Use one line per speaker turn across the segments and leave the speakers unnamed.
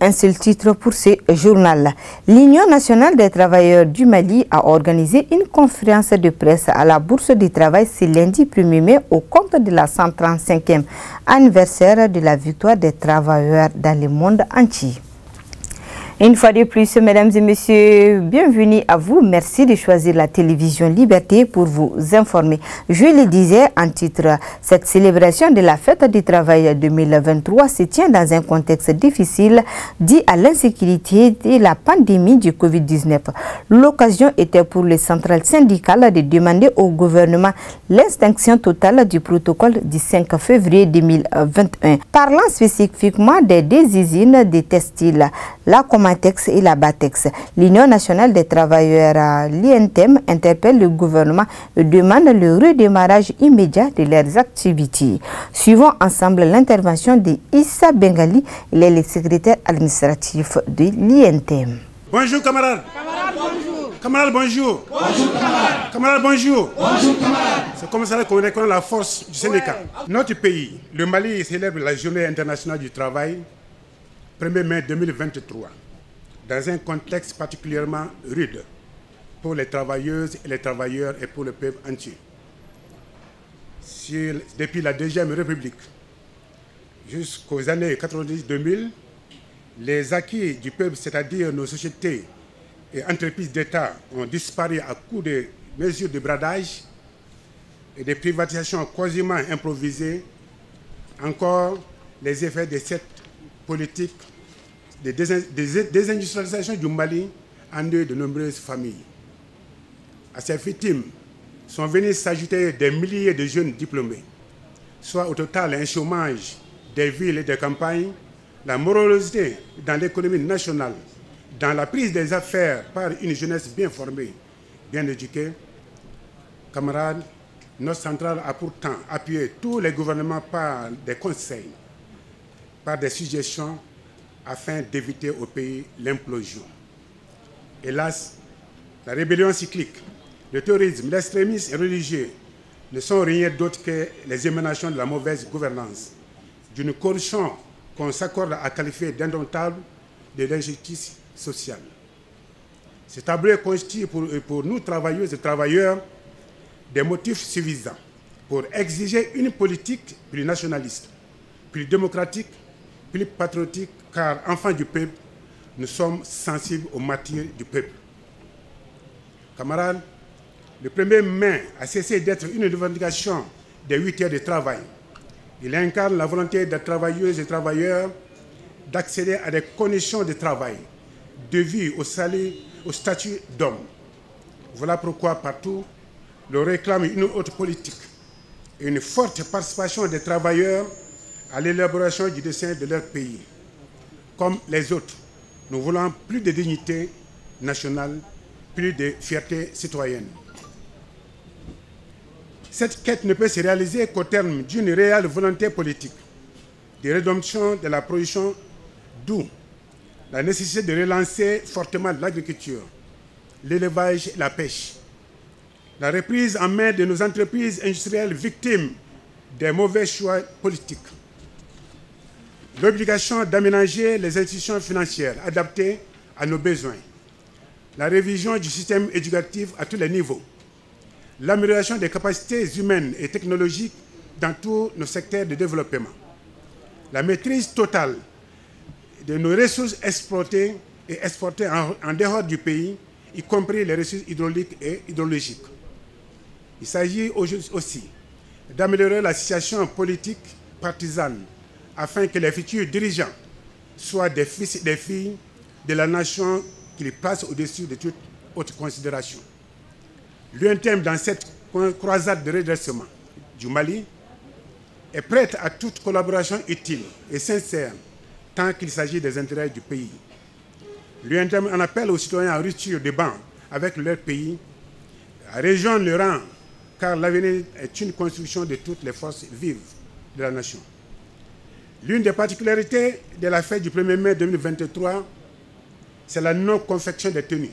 Un seul titre pour ce journal. L'Union nationale des travailleurs du Mali a organisé une conférence de presse à la Bourse du Travail ce lundi 1er mai au compte de la 135e anniversaire de la victoire des travailleurs dans le monde entier. Une fois de plus, mesdames et messieurs, bienvenue à vous. Merci de choisir la télévision Liberté pour vous informer. Je le disais en titre, cette célébration de la fête du travail 2023 se tient dans un contexte difficile dû à l'insécurité et la pandémie du Covid-19. L'occasion était pour les centrales syndicales de demander au gouvernement l'extinction totale du protocole du 5 février 2021. Parlant spécifiquement des deux usines de textiles, la Comatex et la Batex, l'Union nationale des travailleurs, l'INTEM, interpelle le gouvernement et demande le redémarrage immédiat de leurs activités. Suivons ensemble l'intervention de Issa Bengali, il est le secrétaire administratif de l'INTEM.
Bonjour camarades.
Camarades, bonjour.
Camarades, bonjour.
Bonjour camarades.
Camarades, bonjour.
Bonjour camarades.
C'est comme ça qu'on reconnaît la force du syndicat. Notre pays, le Mali, célèbre la Journée internationale du travail, 1er mai 2023, dans un contexte particulièrement rude pour les travailleuses et les travailleurs et pour le peuple entier. Depuis la Deuxième République jusqu'aux années 90-2000, les acquis du peuple, c'est-à-dire nos sociétés et entreprises d'État, ont disparu à coup de mesures de bradage et de privatisations quasiment improvisées. Encore les effets de cette politique de désindustrialisation du Mali endeuillent de nombreuses familles. À ces victimes sont venus s'ajouter des milliers de jeunes diplômés, soit au total un chômage des villes et des campagnes, la morosité dans l'économie nationale, dans la prise des affaires par une jeunesse bien formée, bien éduquée. Camarades, notre centrale a pourtant appuyé tous les gouvernements par des conseils, par des suggestions, afin d'éviter au pays l'implosion. Hélas, la rébellion cyclique, le terrorisme, l'extrémisme religieux ne sont rien d'autre que les émanations de la mauvaise gouvernance, d'une corruption qu'on s'accorde à qualifier d'indomptable de l'injustice sociale. Ce tableau constitue pour nous, travailleuses et travailleurs, des motifs suffisants pour exiger une politique plus nationaliste, plus démocratique, plus patriotique, car, enfants du peuple, nous sommes sensibles aux matières du peuple. Camarades, le 1er mai a cessé d'être une revendication des 8 heures de travail. Il incarne la volonté des travailleuses et travailleurs d'accéder à des conditions de travail, de vie au salut, au statut d'homme. Voilà pourquoi partout, l'on réclame une autre politique et une forte participation des travailleurs à l'élaboration du destin de leur pays. Comme les autres, nous voulons plus de dignité nationale, plus de fierté citoyenne. Cette quête ne peut se réaliser qu'au terme d'une réelle volonté politique de réduction de la production, d'où la nécessité de relancer fortement l'agriculture, l'élevage et la pêche. La reprise en main de nos entreprises industrielles victimes des mauvais choix politiques. L'obligation d'aménager les institutions financières adaptées à nos besoins. La révision du système éducatif à tous les niveaux. L'amélioration des capacités humaines et technologiques dans tous nos secteurs de développement. La maîtrise totale de nos ressources exploitées et exportées en dehors du pays, y compris les ressources hydrauliques et hydrologiques. Il s'agit aussi d'améliorer la situation politique partisane afin que les futurs dirigeants soient des fils et des filles de la nation qui les placent au-dessus de toute autre considération. L'UNTEM, dans cette croisade de redressement du Mali, est prête à toute collaboration utile et sincère tant qu'il s'agit des intérêts du pays. L'UNTEM en appelle aux citoyens à rupture de banc avec leur pays, à rejoindre le rang, car l'avenir est une construction de toutes les forces vives de la nation. L'une des particularités de la fête du 1er mai 2023, c'est la non-confection des tenues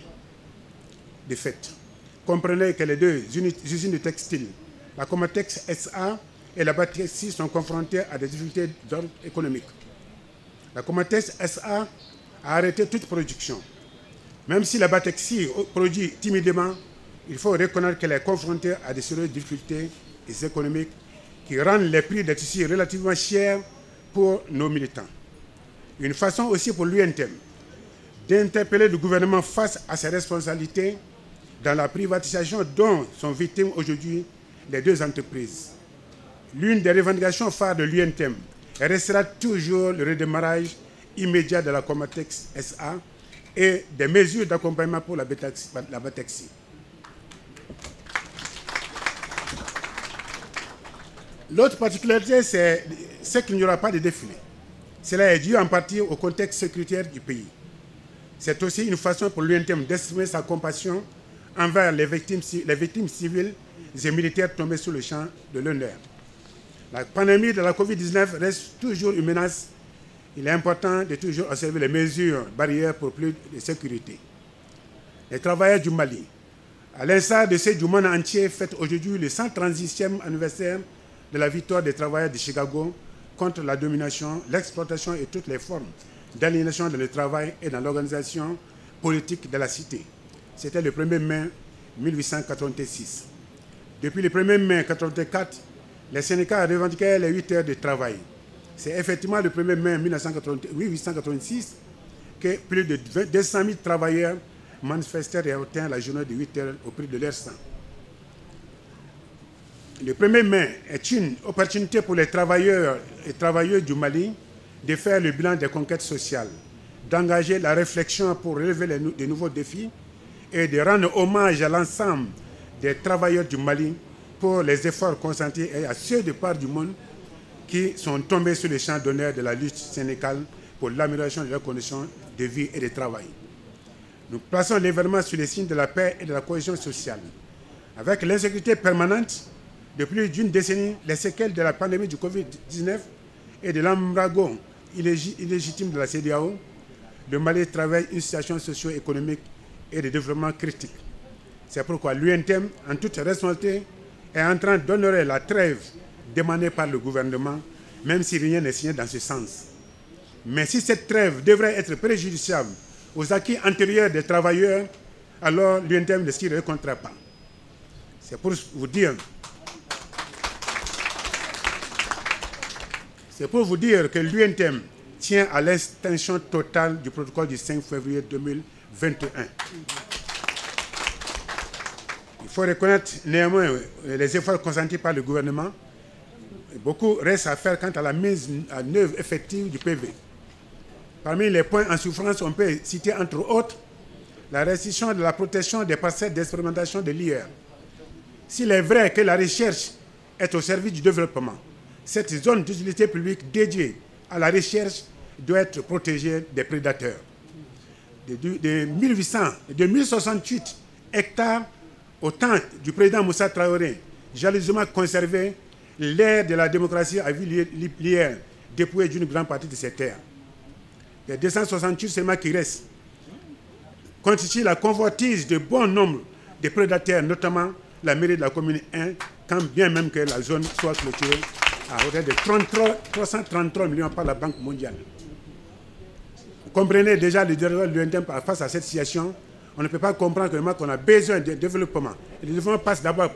de fête. Comprenez que les deux usines de textile, la Comatex SA et la Batex sont confrontées à des difficultés d'ordre économique. La Comatex SA a arrêté toute production. Même si la Batexi produit timidement, il faut reconnaître qu'elle est confrontée à de sérieuses difficultés économiques qui rendent les prix des tissus relativement chers pour nos militants. Une façon aussi pour l'UNTEM d'interpeller le gouvernement face à ses responsabilités dans la privatisation dont sont victimes aujourd'hui les deux entreprises. L'une des revendications phares de l'UNTEM restera toujours le redémarrage immédiat de la Comatex SA et des mesures d'accompagnement pour la Batexi. L'autre particularité, c'est qu'il n'y aura pas de défilé. Cela est dû en partie au contexte sécuritaire du pays. C'est aussi une façon pour l'UNTEM d'exprimer sa compassion envers les victimes civiles et militaires tombés sous le champ de l'honneur. La pandémie de la Covid-19 reste toujours une menace. Il est important de toujours observer les mesures barrières pour plus de sécurité. Les travailleurs du Mali, à l'instar de ceux du monde entier, fêtent aujourd'hui le 136e anniversaire de la victoire des travailleurs de Chicago contre la domination, l'exploitation et toutes les formes d'aliénation dans le travail et dans l'organisation politique de la cité. C'était le 1er mai 1886. Depuis le 1er mai 1884, les syndicats revendiquaient les 8 heures de travail. C'est effectivement le 1er mai 1886 que plus de 200 000 travailleurs manifestèrent et obtinrent la journée de 8 heures au prix de leur sang. Le 1er mai est une opportunité pour les travailleurs et travailleuses du Mali de faire le bilan des conquêtes sociales, d'engager la réflexion pour relever de nouveaux défis et de rendre hommage à l'ensemble des travailleurs du Mali pour les efforts consentis et à ceux de part du monde qui sont tombés sur le champ d'honneur de la lutte syndicale pour l'amélioration de leurs conditions de vie et de travail. Nous plaçons l'événement sur les signes de la paix et de la cohésion sociale. Avec l'insécurité permanente de plus d'une décennie, les séquelles de la pandémie du Covid-19 et de l'embargo illégitime de la CEDEAO, le Mali traverse une situation socio-économique et de développement critique. C'est pourquoi l'UNTEM, en toute responsabilité, est en train d'honorer la trêve demandée par le gouvernement, même si rien n'est signé dans ce sens. Mais si cette trêve devrait être préjudiciable aux acquis antérieurs des travailleurs, alors l'UNTEM ne s'y reconnaîtra pas. C'est pour vous dire que l'UNTEM tient à l'extinction totale du protocole du 5 février 2021. Il faut reconnaître néanmoins les efforts consentis par le gouvernement. Beaucoup reste à faire quant à la mise en œuvre effective du PV. Parmi les points en souffrance, on peut citer entre autres la restriction de la protection des parcelles d'expérimentation de l'IR. S'il est vrai que la recherche est au service du développement, cette zone d'utilité publique dédiée à la recherche doit être protégée des prédateurs. De 1068 hectares au temps du président Moussa Traoré, jalousement conservé, l'ère de la démocratie a vu l'IR dépouillée d'une grande partie de ses terres. Les 268 seulement qui restent constituent la convoitise de bon nombre de prédateurs, notamment la mairie de la commune 1, quand bien même que la zone soit clôturée à hauteur de 333 millions par la Banque mondiale. Vous comprenez déjà le développement de l'UNTEM face à cette situation. On ne peut pas comprendre qu'on a besoin de développement. Et le développement passe d'abord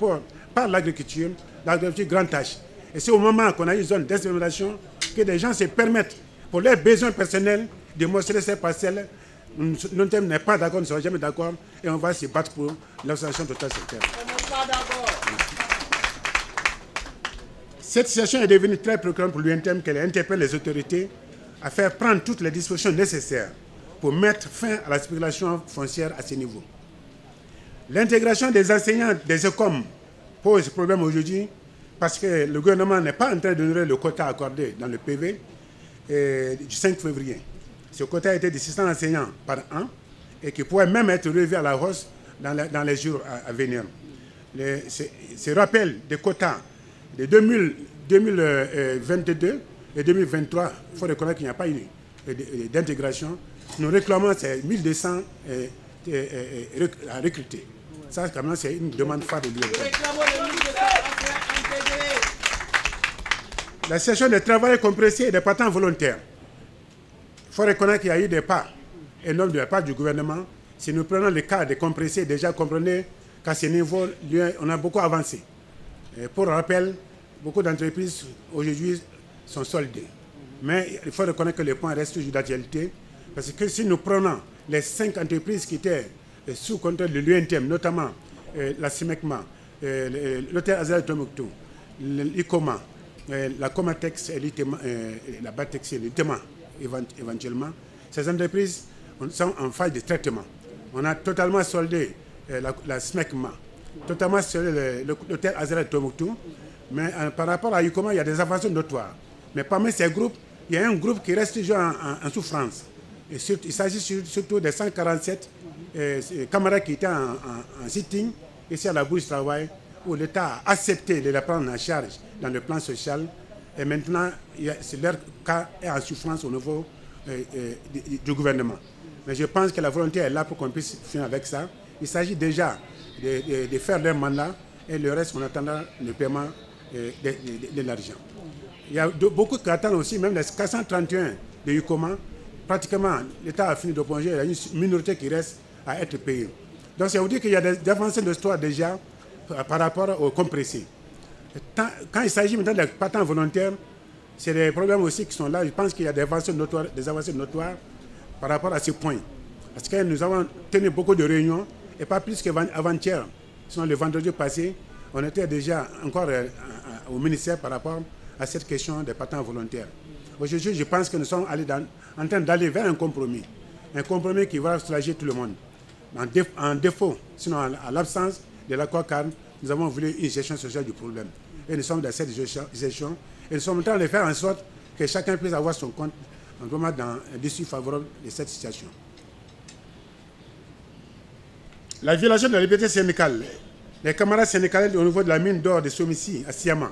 par l'agriculture grande tâche. Et c'est au moment qu'on a une zone d'expérimentation que des gens se permettent, pour leurs besoins personnels, de mostrer ces parcelles. L'UNTEM n'est pas d'accord, nous ne serons jamais d'accord, et on va se battre pour l'exploitation totale secteur. Cette situation est devenue très préoccupante pour l'UNTEM qu'elle interpelle les autorités à faire prendre toutes les dispositions nécessaires pour mettre fin à la spéculation foncière à ce niveau. L'intégration des enseignants des ECOM pose problème aujourd'hui parce que le gouvernement n'est pas en train d'honorer le quota accordé dans le PV du 5 février. Ce quota a été de 600 enseignants par an et qui pourrait même être relevé à la hausse dans les jours à venir. Ce rappel des quotas de 2022 et 2023, il faut reconnaître qu'il n'y a pas eu d'intégration. Nous réclamons ces 1200 à recruter. Ça, quand même, c'est une demande phare de l'UNTEM. La session de travail compressé et des partants volontaires. Il faut reconnaître qu'il y a eu des pas énorme de la part du gouvernement. Si nous prenons le cas des compressés, déjà comprenez qu'à ce niveau, on a beaucoup avancé. Et pour rappel, beaucoup d'entreprises aujourd'hui sont soldées. Mais il faut reconnaître que le point reste toujours d'actualité. Parce que si nous prenons les 5 entreprises qui étaient sous contrôle de l'UNTM, notamment la CIMECMA, l'hôtel Azara Tombouctou, l'ICOMA, la Comatex et la Batex et l'ITEMA éventuellement, ces entreprises sont en phase de traitement. On a totalement soldé la SMECMA, totalement soldé l'hôtel Azara Tombouctou, mais par rapport à l'ICOMA, il y a des avancées notoires. Mais parmi ces groupes, il y a un groupe qui reste toujours en souffrance. Et il s'agit surtout des 147 camarades qui étaient en sitting ici à la Bourse du Travail, où l'État a accepté de les prendre en charge dans le plan social. Et maintenant, leur cas est en souffrance au niveau du gouvernement. Mais je pense que la volonté est là pour qu'on puisse finir avec ça. Il s'agit déjà de faire leur mandat et le reste, on attendra le paiement de l'argent. Il y a beaucoup qui attendent aussi, même les 431 de UCOMA. Pratiquement, l'État a fini de plonger, il y a une minorité qui reste à être payée. Donc, ça veut dire qu'il y a des avancées de l'histoire déjà par rapport aux compressés. Quand il s'agit maintenant des patents volontaires, c'est des problèmes aussi qui sont là. Je pense qu'il y a des avancées notoires par rapport à ce point. Parce que nous avons tenu beaucoup de réunions, et pas plus qu'avant-hier, sinon le vendredi passé, on était déjà encore au ministère par rapport à cette question des patents volontaires. Aujourd'hui, je pense que nous sommes en train d'aller vers un compromis qui va soulager tout le monde. En défaut, sinon à l'absence de l'accord cadre, nous avons voulu une gestion sociale du problème. Et nous sommes dans cette gestion. Et nous sommes en train de faire en sorte que chacun puisse avoir son compte vraiment dans l'issue favorable de cette situation. La violation de la liberté syndicale. Les camarades syndicalistes au niveau de la mine d'or de Somissi à Siama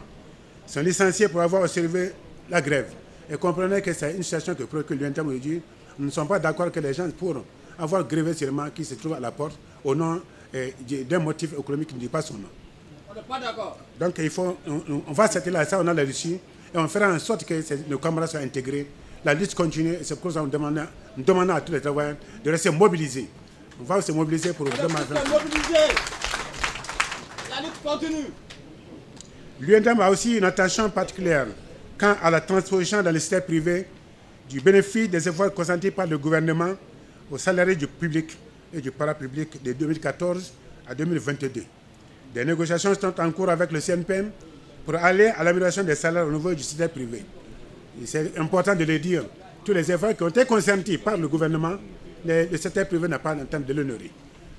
sont licenciés pour avoir observé la grève. Et comprenez que c'est une situation que procure l'UNTM aujourd'hui. Nous ne sommes pas d'accord que les gens, pour avoir grévé seulement, qui se trouvent à la porte au nom d'un motif économique qui ne dit pas son nom.
On n'est pas d'accord.
Donc on va s'atteler à ça, on a la Russie, et on fera en sorte que nos camarades soient intégrés. La lutte continue, et c'est pour ça que nous demandons à tous les travailleurs de rester mobilisés. On va se mobiliser pour vraiment...
La lutte continue.
L'UNTM a aussi une attention particulière quant à la transposition dans le secteur privé du bénéfice des efforts consentis par le gouvernement aux salariés du public et du parapublic de 2014 à 2022. Des négociations sont en cours avec le CNPM pour aller à l'amélioration des salaires au niveau du secteur privé. C'est important de le dire. Tous les efforts qui ont été consentis par le gouvernement, le secteur privé n'a pas l'intention de l'honorer.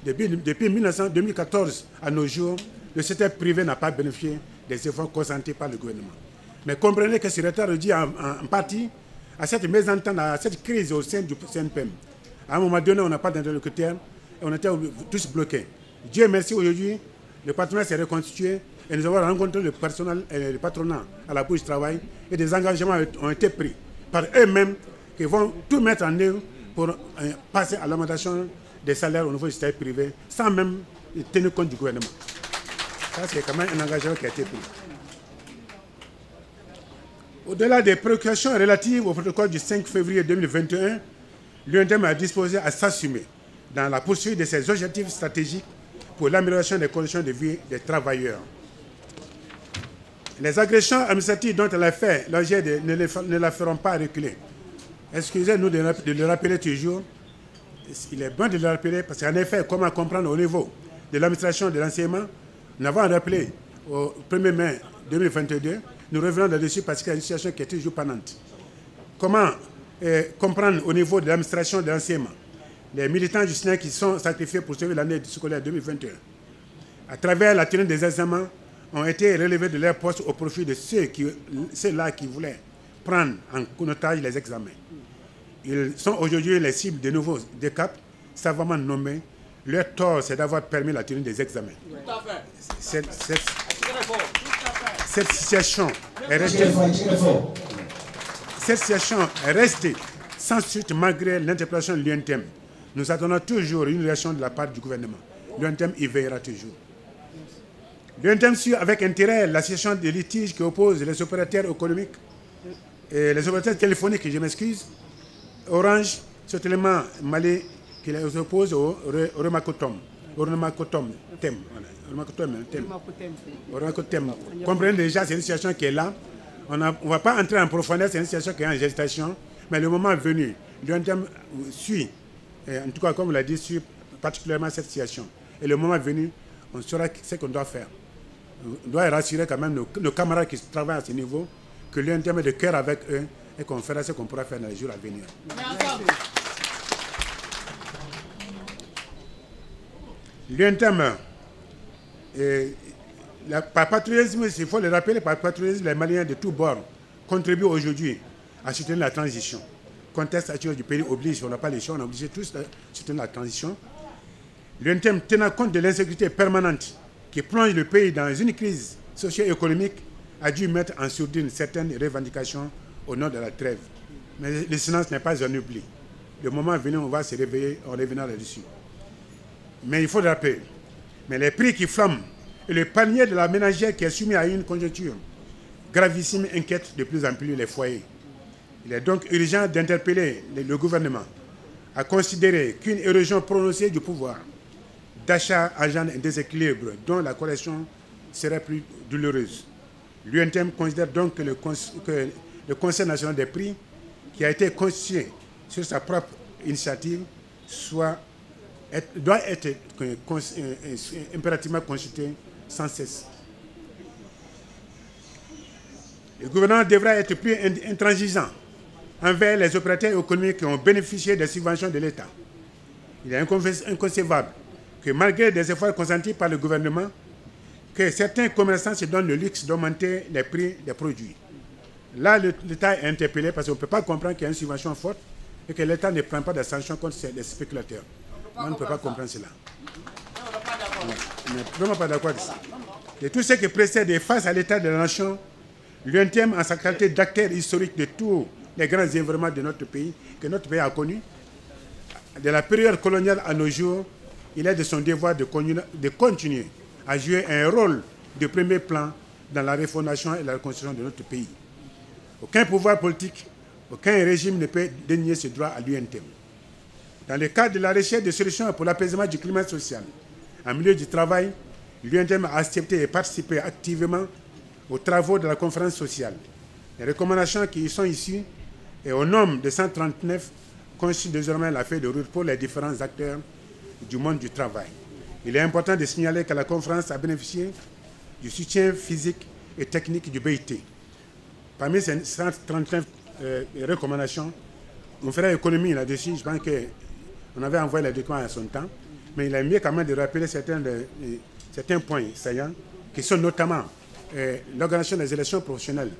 Depuis 2014 à nos jours, le secteur privé n'a pas bénéficié des efforts consentis par le gouvernement. Mais comprenez que ce retard est dû en partie à cette mésentente, à cette crise au sein du CNPM. À un moment donné, on n'a pas d'interlocuteur et on était tous bloqués. Dieu merci, aujourd'hui, le patronat s'est reconstitué et nous avons rencontré le personnel et le patronat à la Bourse du Travail et des engagements ont été pris par eux-mêmes qui vont tout mettre en œuvre pour passer à l'augmentation des salaires au niveau du secteur privé sans même tenir compte du gouvernement. Ça, c'est quand même un engagement qui a été pris. Au-delà des préoccupations relatives au protocole du 5 février 2021, l'UNTM a disposé à s'assumer dans la poursuite de ses objectifs stratégiques pour l'amélioration des conditions de vie des travailleurs. Les agressions administratives dont elle a fait l'objet ne la feront pas reculer. Excusez-nous de le rappeler toujours. Il est bon de le rappeler parce qu'en effet, comment comprendre au niveau de l'administration de l'enseignement, nous avons rappelé au 1er mai 2022, nous revenons là-dessus parce qu'il y a une situation qui est toujours pendante. Comment comprendre au niveau de l'administration de l'enseignement les militants du SNEC qui sont sacrifiés pour sauver l'année scolaire 2021, à travers la tenue des examens, ont été relevés de leur poste au profit de ceux-là qui voulaient prendre en otage les examens. Ils sont aujourd'hui les cibles de nouveaux décaps savamment nommés. Leur tort, c'est d'avoir permis la tenue des examens.
Tout à fait.
Cette situation est restée sans suite malgré l'interpellation de l'UNTM. Nous attendons toujours une réaction de la part du gouvernement. L'UNTM y veillera toujours. L'UNTM suit avec intérêt la situation des litiges qui opposent les opérateurs économiques et les opérateurs téléphoniques, je m'excuse, Orange cet élément malais qui s'oppose au Oremakotom thème. Comprenez déjà, c'est une situation qui est là. On ne va pas entrer en profondeur, c'est une situation qui est en gestation. Mais le moment venu, l'UNTEM suit, en tout cas comme on l'a dit, suit particulièrement cette situation. Et le moment venu, on saura ce qu'on doit faire. On doit rassurer quand même nos camarades qui travaillent à ce niveau que l'UNTEM est de cœur avec eux et qu'on fera ce qu'on pourra faire dans les jours à venir. L'UNTEM, par patriotisme, il faut le rappeler, par patriotisme, les Maliens de tous bords contribuent aujourd'hui à soutenir la transition. Le contexte actuel du pays oblige, on n'a pas les choix, on est obligé tous de soutenir la transition. L'UNTEM, tenant compte de l'insécurité permanente qui plonge le pays dans une crise socio-économique, a dû mettre en sourdine certaines revendications au nom de la trêve. Mais le silence n'est pas un oubli. Le moment venu, on va se réveiller, on reviendra là-dessus. Mais il faut le rappeler, mais les prix qui flambent et le panier de la ménagère qui est soumis à une conjoncture gravissime inquiète de plus en plus les foyers. Il est donc urgent d'interpeller le gouvernement à considérer qu'une érosion prononcée du pouvoir d'achat engendre un déséquilibre dont la correction serait plus douloureuse. L'UNTEM considère donc que le Conseil national des prix, qui a été constitué sur sa propre initiative, doit être impérativement consulté sans cesse. Le gouvernement devra être plus intransigeant envers les opérateurs économiques qui ont bénéficié des subventions de l'État. Il est inconcevable que malgré des efforts consentis par le gouvernement, que certains commerçants se donnent le luxe d'augmenter les prix des produits. Là, l'État est interpellé parce qu'on ne peut pas comprendre qu'il y a une subvention forte et que l'État ne prend pas de sanctions contre les spéculateurs. On ne peut pas comprendre cela. On n'est vraiment pas d'accord avec ça. Et tout ce qui précède et face à l'état de la nation, l'UNTEM, en sa qualité d'acteur historique de tous les grands événements de notre pays, que notre pays a connus, de la période coloniale à nos jours, il est de son devoir de continuer à jouer un rôle de premier plan dans la refondation et la reconstruction de notre pays. Aucun pouvoir politique, aucun régime ne peut dénier ce droit à l'UNTEM. Dans le cadre de la recherche de solutions pour l'apaisement du climat social, en milieu du travail, l'UNTEM a accepté et participé activement aux travaux de la conférence sociale. Les recommandations qui y sont issues et au nombre de 139 constituent désormais la feuille de route pour les différents acteurs du monde du travail. Il est important de signaler que la conférence a bénéficié du soutien physique et technique du BIT. Parmi ces 139 recommandations, on fera économie là-dessus. Je pense qu'on avait envoyé les documents à son temps, mais il est mieux quand même de rappeler certains points saillants, qui sont notamment l'organisation des élections professionnelles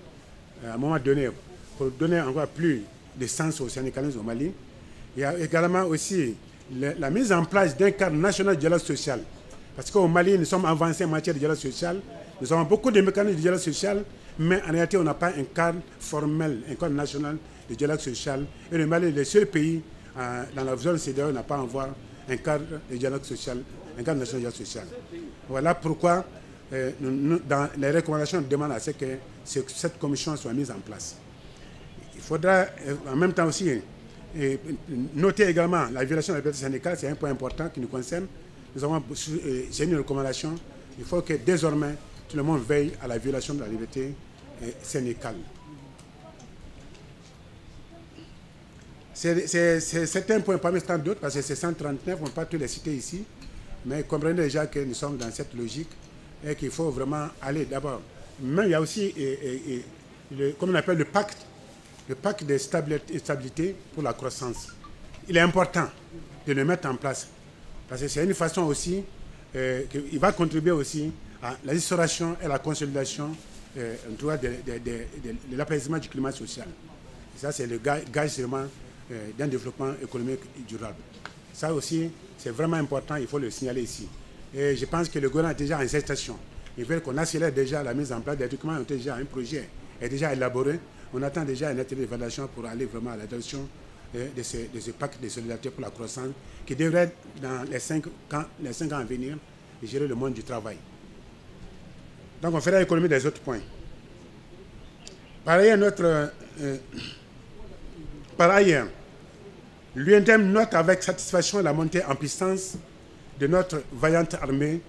à un moment donné, pour donner encore plus de sens au syndicalisme au Mali. Il y a également aussi la mise en place d'un cadre national de dialogue social. Parce qu'au Mali, nous sommes avancés en matière de dialogue social. Nous avons beaucoup de mécanismes de dialogue social, mais en réalité, on n'a pas un cadre formel, un cadre national de dialogue social. Et le Mali est le seul pays dans la zone CEDEAO n'a pas envoyé un cadre de dialogue social, un cadre national de dialogue social. Voilà pourquoi dans les recommandations, on demande à ce que cette commission soit mise en place. Il faudra en même temps aussi noter également la violation de la liberté syndicale, c'est un point important qui nous concerne. Nous avons c'est une recommandation. Il faut que désormais tout le monde veille à la violation de la liberté syndicale. C'est un point parmi tant d'autres, parce que c'est 139, on ne peut pas tous les citer ici, mais comprenez déjà que nous sommes dans cette logique et qu'il faut vraiment aller d'abord. Mais il y a aussi, comme on appelle le pacte de stabilité pour la croissance. Il est important de le mettre en place, parce que c'est une façon aussi, qu'il va contribuer aussi à la restauration et la consolidation de l'apaisement du climat social. Et ça, c'est le gage vraiment d'un développement économique durable. Ça aussi, c'est vraiment important, il faut le signaler ici. Et je pense que le gouvernement est déjà en gestation. Il veut qu'on accélère déjà la mise en place des documents, un projet est déjà élaboré. On attend déjà un atelier d'évaluation pour aller vraiment à l'adoption de ce pacte de solidarité pour la croissance qui devrait, dans les 5 ans à venir, gérer le monde du travail. Donc on fera l'économie des autres points. Par ailleurs, L'UNTM note avec satisfaction la montée en puissance de notre vaillante armée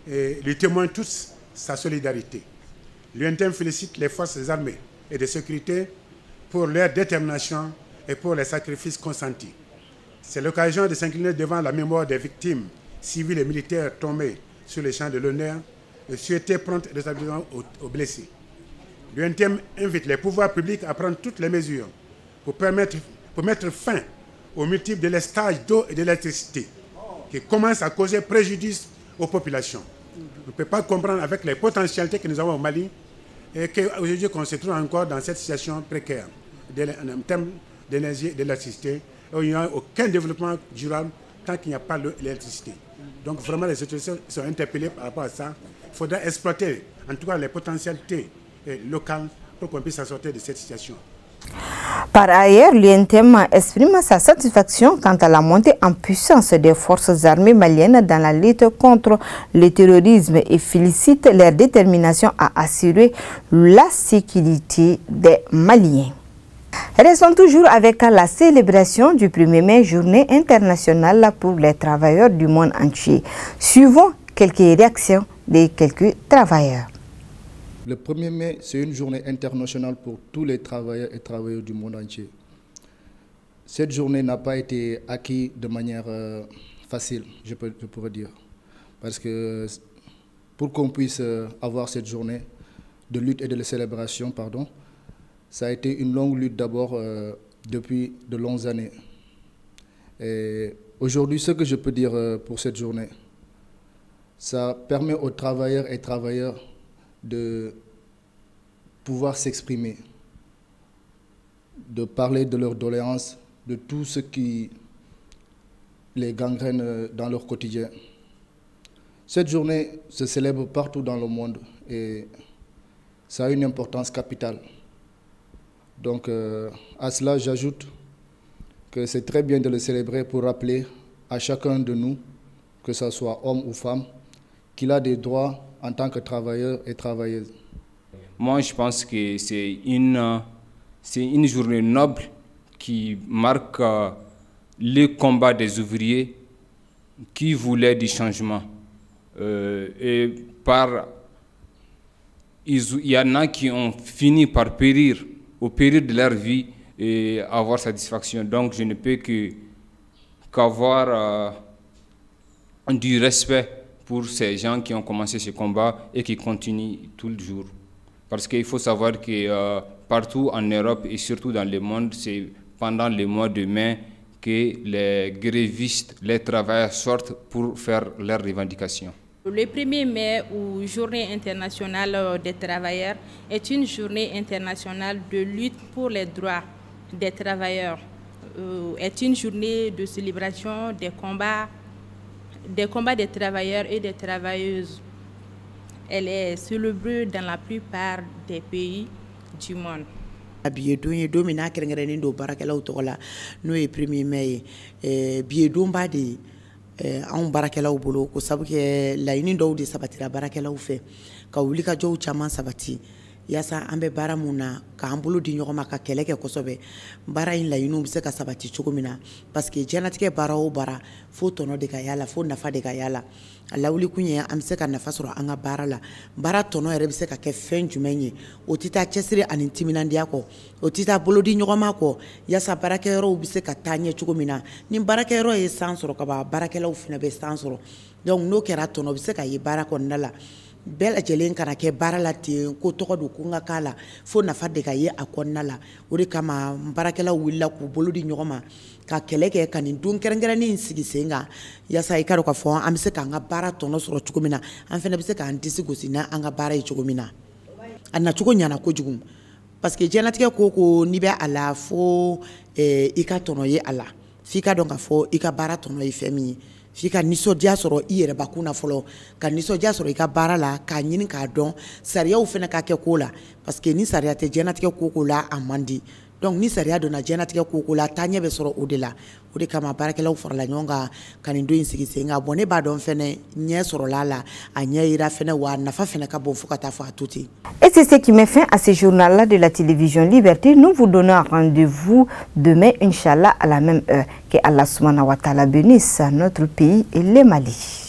et lui témoigne tous sa solidarité. L'UNTM félicite les forces armées et de sécurité pour leur détermination et pour les sacrifices consentis. C'est l'occasion de s'incliner devant la mémoire des victimes civiles et militaires tombées sur les champs de l'honneur et souhaiter prompt rétablissement aux blessés. L'UNTM invite les pouvoirs publics à prendre toutes les mesures pour mettre fin aux multiples délestages d'eau et d'électricité qui commencent à causer préjudice aux populations. On ne peut pas comprendre avec les potentialités que nous avons au Mali et qu'aujourd'hui on se trouve encore dans cette situation précaire en termes d'énergie et d'électricité. Il n'y a aucun développement durable tant qu'il n'y a pas l'électricité. Donc vraiment les autorités sont interpellées par rapport à ça. Il faudra exploiter en tout cas les potentialités locales pour qu'on puisse s'en sortir de cette situation.
Par ailleurs, l'UNTM exprime sa satisfaction quant à la montée en puissance des forces armées maliennes dans la lutte contre le terrorisme et félicite leur détermination à assurer la sécurité des Maliens. Restons toujours avec la célébration du 1er mai, journée internationale pour les travailleurs du monde entier. Suivons quelques réactions de quelques travailleurs.
Le 1er mai, c'est une journée internationale pour tous les travailleurs et travailleuses du monde entier. Cette journée n'a pas été acquise de manière facile, je pourrais dire. Parce que pour qu'on puisse avoir cette journée de lutte et de célébration, ça a été une longue lutte d'abord depuis de longues années. Aujourd'hui, ce que je peux dire pour cette journée, ça permet aux travailleurs et travailleuses de pouvoir s'exprimer, de parler de leurs doléances, de tout ce qui les gangrène dans leur quotidien. Cette journée se célèbre partout dans le monde et ça a une importance capitale. Donc à cela, j'ajoute que c'est très bien de le célébrer pour rappeler à chacun de nous, que ce soit homme ou femme, qu'il a des droits en tant que travailleur et travailleuse.
Moi, je pense que c'est une journée noble qui marque le combat des ouvriers qui voulaient du changement. Il y en a qui ont fini par périr au péril de leur vie et avoir satisfaction. Donc, je ne peux qu'avoir du respect pour ces gens qui ont commencé ce combat et qui continuent tout le jour. Parce qu'il faut savoir que partout en Europe et surtout dans le monde, c'est pendant le mois de mai que les grévistes, les travailleurs sortent pour faire leurs revendications.
Le 1er mai, ou Journée internationale des travailleurs, est une journée internationale de lutte pour les droits des travailleurs. Est une journée de célébration des combats des travailleurs et des travailleuses. Elle est célébrée dans la plupart des pays du monde.
Biedon ye don mina kɛrɛnkɛrɛnnen do baarakɛlaw tɔgɔ la n'o ye 1er mai ye biedon ba de anw baarakɛlaw bolo ko sabu kɛ laɲini dɔw de sabatira baarakɛlaw fɛ ka wulikajɔw caman sabati yaasa an bɛ baara mun na k'an bolo di ɲɔgɔn ma ka kɛlɛ kɛ kosɛbɛ baara in laɲiniw bɛ se ka sabati cogo min na parce que diɲɛlatigɛ baara o baara fo tɔnɔ de ka yala fo nafa de ka yala a lawulikun ye an bɛ se ka nafa sɔrɔ an ka baara la baara tɔnɔ yɛrɛ bɛ se ka kɛ fɛn jumɛn ye o tɛ taa cɛsiri ani timinandiya kɔ o tɛ taa bolo di ɲɔgɔn ma kɔ yaasa baarakɛyɔrɔw bɛ se ka taa ɲɛ cogo min na ni baarakɛyɔrɔ ye san sɔrɔ ka ban baarakɛlaw fana bɛ san sɔrɔ donc n'o kɛra tɔnɔ bɛ se ka ye baara kɔnɔna la bɛɛ lajɛlen kana kɛ baara la ten ko tɔgɔ don ko n ka k'a la fo nafa de ka ye a kɔnɔna la o de kama baarakɛlaw wulila k'u bolo di ɲɔgɔn ma ka kɛlɛ kɛ ka nin don kɛrɛnkɛrɛnnen sigi sen kan yaasa i ka dɔn k'a fɔ an bɛ se k'an ka baara tɔnɔ sɔrɔ cogo min na an fana bɛ se k'an disi gosi n'an ka baara ye cogo min na a nacogo ɲana kojugu parce que diɲɛlatigɛ ko ko n'i bɛ a la fo i ka tɔnɔ ye a la f'i ka dɔn k'a fɔ i ka baara tɔnɔ ye fɛn min ye f'i ka nisɔndiya sɔrɔ i yɛrɛ bakun na fɔlɔ ka nisɔndiya sɔrɔ i ka baara la k'a ɲini k'a dɔn sariyaw fana ka kɛ ko la parce que ni sariya tɛ diɲɛlatigɛ ko la a man di donc ni sariya donna diɲɛnatigɛ ko ko la taaɲɛ bɛ sɔrɔ o de la o de kama baarakɛlaw farala ɲɔgɔn kan ka nin don in sigi sen kan bon ne b'a dɔn fɛnɛ ɲɛ sɔrɔla la a ɲɛ yira fɛnɛ wa nafa fɛnɛ ka bon fo ka taa fɔ a to ten.
Et c'est ce qui met fin à ce journal-là de la télévision Liberté. Nous vous donnons un rendez-vous demain, Inch'Allah, à la même heure. Que Allah subhanahu wa ta'ala bénisse notre pays et le Mali.